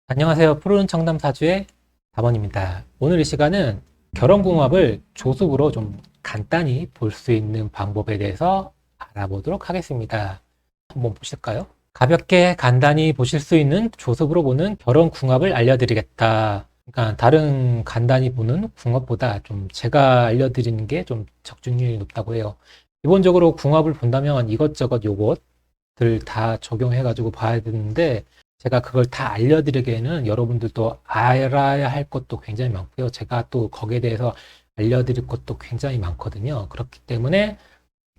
안녕하세요. 푸른 청담 사주의 다원입니다. 오늘 이 시간은 결혼궁합을 조습으로 좀 간단히 볼 수 있는 방법에 대해서 알아보도록 하겠습니다. 한번 보실까요? 가볍게 간단히 보실 수 있는 조습으로 보는 결혼궁합을 알려드리겠다. 그러니까 다른 간단히 보는 궁합보다 좀 제가 알려드리는 게 좀 적중률이 높다고 해요. 기본적으로 궁합을 본다면 이것저것 요것들 다 적용해가지고 봐야 되는데 제가 그걸 다 알려드리기에는 여러분들도 알아야 할 것도 굉장히 많고요. 제가 또 거기에 대해서 알려드릴 것도 굉장히 많거든요. 그렇기 때문에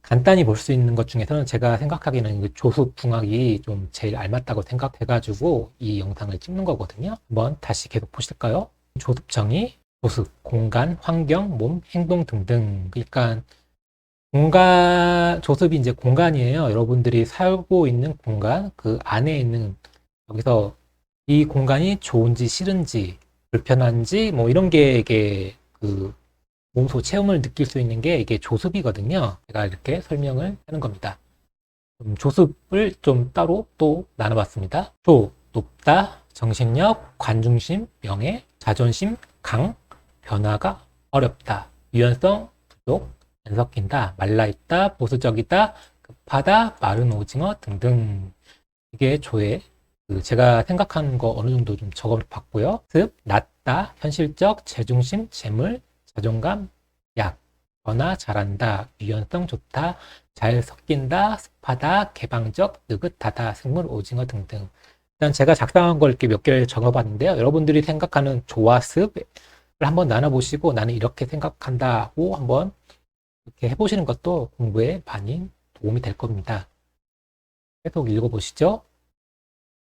간단히 볼 수 있는 것 중에서는 제가 생각하기에는 이 조습궁합이 좀 제일 알맞다고 생각해가지고 이 영상을 찍는 거거든요. 한번 다시 계속 보실까요? 조습 정의, 조습, 공간, 환경, 몸, 행동 등등. 그러니까 조습이 이제 공간이에요. 여러분들이 살고 있는 공간, 그 안에 있는 여기서 이 공간이 좋은지 싫은지 불편한지 뭐 이런 게 이게 그 몸소 체험을 느낄 수 있는 게 이게 조습이거든요. 제가 이렇게 설명을 하는 겁니다. 조습을 좀 따로 또 나눠봤습니다. 높다, 정신력, 관중심, 명예, 자존심, 강, 변화가 어렵다, 유연성 부족, 안 섞인다, 말라있다, 보수적이다, 급하다, 마른 오징어 등등. 이게 조의 제가 생각하는 거 어느 정도 좀 적어봤고요. 낮다, 현실적, 재중심, 재물, 자존감, 약, 변화 잘한다, 유연성 좋다, 잘 섞인다, 습하다, 개방적, 느긋하다, 생물, 오징어 등등. 일단 제가 작성한 걸 이렇게 몇 개를 적어봤는데요. 여러분들이 생각하는 조와 습을 한번 나눠보시고 나는 이렇게 생각한다고 한번 이렇게 해보시는 것도 공부에 많이 도움이 될 겁니다. 계속 읽어보시죠.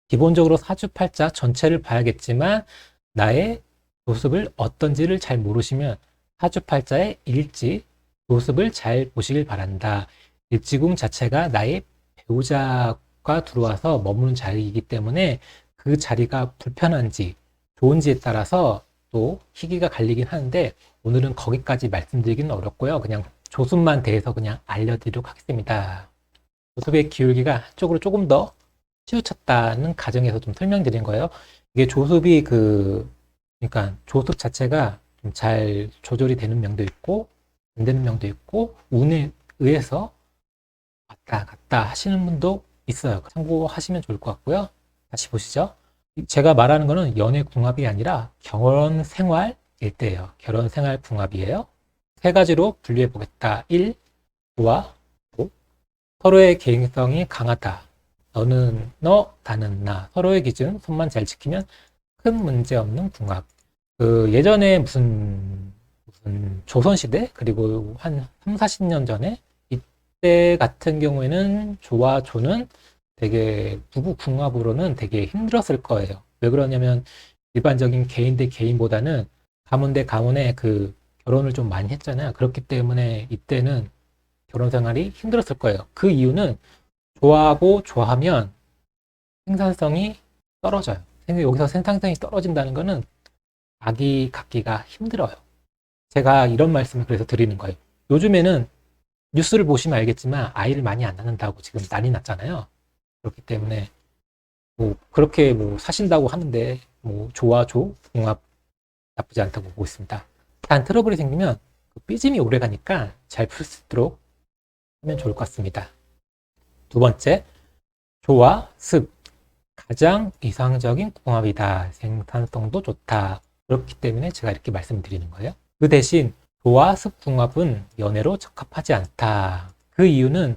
기본적으로 사주팔자 전체를 봐야겠지만 나의 모습을 어떤지를 잘 모르시면 사주팔자의 일지, 모습을 잘 보시길 바란다. 일지궁 자체가 나의 배우자가 들어와서 머무는 자리이기 때문에 그 자리가 불편한지 좋은지에 따라서 또 희기가 갈리긴 하는데 오늘은 거기까지 말씀드리기는 어렵고요. 그냥 조습만 대해서 그냥 알려드리도록 하겠습니다. 조습의 기울기가 한쪽으로 조금 더 치우쳤다는 가정에서 좀 설명드린 거예요. 이게 조습이 그러니까 조습 자체가 좀 잘 조절이 되는 명도 있고, 안 되는 명도 있고, 운에 의해서 왔다 갔다 하시는 분도 있어요. 참고하시면 좋을 것 같고요. 다시 보시죠. 제가 말하는 거는 연애 궁합이 아니라 결혼 생활일 때예요. 결혼 생활 궁합이에요. 세 가지로 분류해 보겠다. 1. 조와 조. 서로의 개인성이 강하다. 너는 너, 나는 나. 서로의 기준, 손만 잘 지키면 큰 문제 없는 궁합. 예전에 무슨 조선시대? 그리고 한 3, 40년 전에 이때 같은 경우에는 조와 조는 되게 부부 궁합으로는 되게 힘들었을 거예요. 왜 그러냐면 일반적인 개인 대 개인보다는 가문 대 가문의 그 결혼을 좀 많이 했잖아요. 그렇기 때문에 이때는 결혼 생활이 힘들었을 거예요. 그 이유는 좋아하고 좋아하면 생산성이 떨어져요. 여기서 생산성이 떨어진다는 거는 아기 갖기가 힘들어요. 제가 이런 말씀을 그래서 드리는 거예요. 요즘에는 뉴스를 보시면 알겠지만 아이를 많이 안 낳는다고 지금 난리 났잖아요. 그렇기 때문에 뭐 그렇게 뭐 사신다고 하는데 뭐 조와 조 궁합 나쁘지 않다고 보고 있습니다. 단 트러블이 생기면 그 삐짐이 오래 가니까 잘 풀 수 있도록 하면 좋을 것 같습니다. 두 번째, 조와 습. 가장 이상적인 궁합이다. 생산성도 좋다. 그렇기 때문에 제가 이렇게 말씀드리는 거예요. 그 대신 조와 습 궁합은 연애로 적합하지 않다. 그 이유는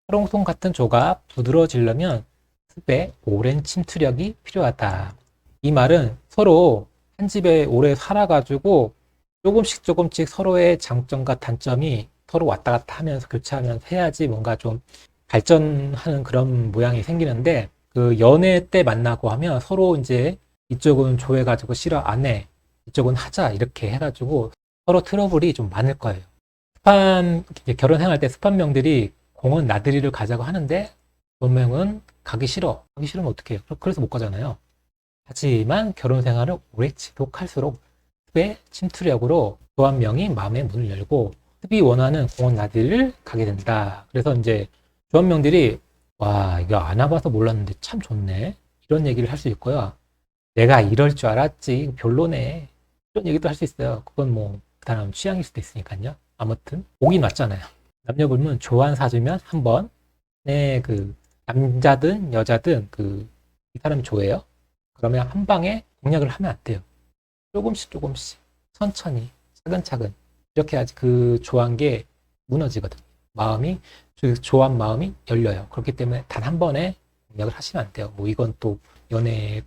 화롱송 같은 조가 부드러워지려면 습에 오랜 침투력이 필요하다. 이 말은 서로 한 집에 오래 살아가지고 조금씩 서로의 장점과 단점이 서로 왔다 갔다 하면서 교체하면서 해야지 뭔가 좀 발전하는 그런 모양이 생기는데 그 연애 때 만나고 하면 서로 이제 이쪽은 조해가지고 싫어 안 해. 이쪽은 하자 이렇게 해가지고 서로 트러블이 좀 많을 거예요. 이제 결혼생활 때 습한명들이 공원 나들이를 가자고 하는데 본명은 가기 싫어. 가기 싫으면 어떡해요? 그래서 못 가잖아요. 하지만 결혼생활을 오래 지속할수록 습의 침투력으로 또 한 명이 마음의 문을 열고 습이 원하는 공원 나들이를 가게 된다. 그래서 이제 조합명들이 와 이거 안 와봐서 몰랐는데 참 좋네 이런 얘기를 할 수 있고요. 내가 이럴 줄 알았지. 별로네. 이런 얘기도 할 수 있어요. 그건 뭐, 그 사람 취향일 수도 있으니까요. 아무튼, 오긴 왔잖아요. 남녀 불문 좋아하는 사주면 한 번에 남자든 여자든 이 사람이 좋아해요. 그러면 한 방에 공략을 하면 안 돼요. 조금씩 조금씩, 천천히, 차근차근. 이렇게 해야지 그 좋아한 게 무너지거든요. 마음이, 좋아한 마음이 열려요. 그렇기 때문에 단 한 번에 공략을 하시면 안 돼요. 뭐 이건 또 연애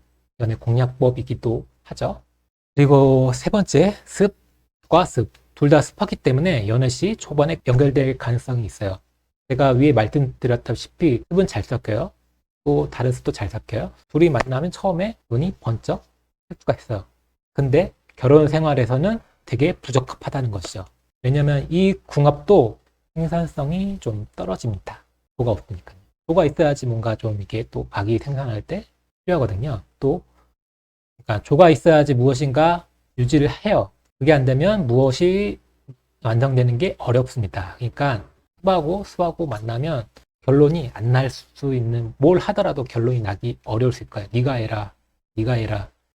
공략법이기도 하죠. 그리고 세 번째, 습과 습. 둘 다 습하기 때문에 연애 시 초반에 연결될 가능성이 있어요. 제가 위에 말씀드렸다시피 습은 잘 섞여요. 또 다른 습도 잘 섞여요. 둘이 만나면 처음에 눈이 번쩍 할 수가 있어요. 근데 결혼 생활에서는 되게 부적합하다는 것이죠. 왜냐면 이 궁합도 생산성이 좀 떨어집니다. 조가 없으니까요. 조가 있어야지 뭔가 좀 이게 또 각이 생산할 때 필요하거든요. 또 그러니까 조가 있어야지 무엇인가 유지를 해요. 그게 안 되면 무엇이 완성되는 게 어렵습니다. 그러니까 습하고 만나면 결론이 안 날 수 있는, 뭘 하더라도 결론이 나기 어려울 수 있을 거예요. 네가 해라.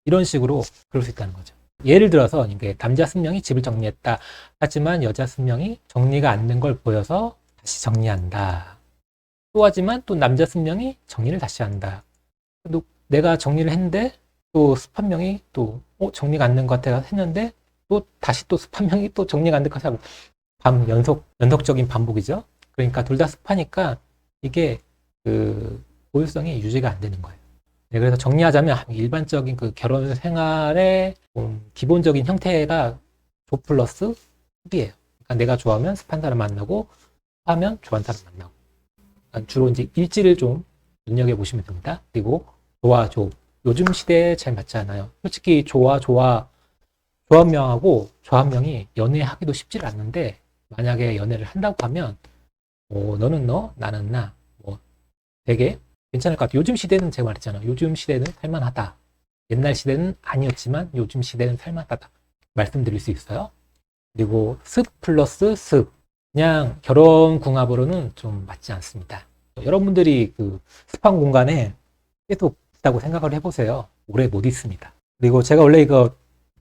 이런 식으로 그럴 수 있다는 거죠. 예를 들어서 이게 남자 승명이 집을 정리했다. 하지만 여자 승명이 정리가 안 된 걸 보여서 다시 정리한다. 또 하지만 또 남자 승명이 정리를 다시 한다. 또 내가 정리를 했는데 또 습한 명이 또 정리가 안 된 것 같아 했는데 또 다시 또 습한 명이 또 정리가 안 될 것 같아 하고 연속적인 반복이죠. 그러니까 둘 다 습하니까 이게 고유성이 유지가 안 되는 거예요. 네, 그래서 정리하자면 일반적인 결혼 생활의 기본적인 형태가 조 플러스 습이에요. 그러니까 내가 좋아하면 습한 사람 만나고 하면 좋아하는 사람 만나고. 그러니까 주로 이제 일지를 좀 눈여겨보시면 됩니다. 그리고 조와 조. 요즘 시대에 잘 맞지 않아요. 솔직히 조합명하고 조합명이 연애하기도 쉽지 않는데 만약에 연애를 한다고 하면 너는 너, 나는 나. 뭐 되게 괜찮을 것 같아요. 요즘 시대는 제가 말했잖아요. 요즘 시대는 살만하다. 옛날 시대는 아니었지만 요즘 시대는 살만하다. 말씀드릴 수 있어요. 그리고 습 플러스 습. 그냥 결혼 궁합으로는 좀 맞지 않습니다. 여러분들이 습한 공간에 계속 있다고 생각을 해보세요. 오래 못 있습니다. 그리고 제가 원래 이거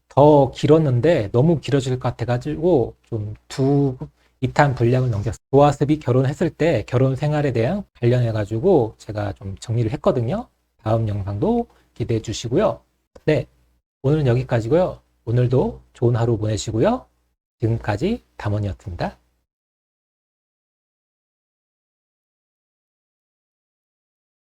더 길었는데 너무 길어질 것 같아가지고 좀 2탄 분량을 넘겼어요. 조아습이 결혼했을 때 결혼 생활에 대한 관련해가지고 제가 좀 정리를 했거든요. 다음 영상도 기대해 주시고요. 네, 오늘은 여기까지고요. 오늘도 좋은 하루 보내시고요. 지금까지 담원이었습니다.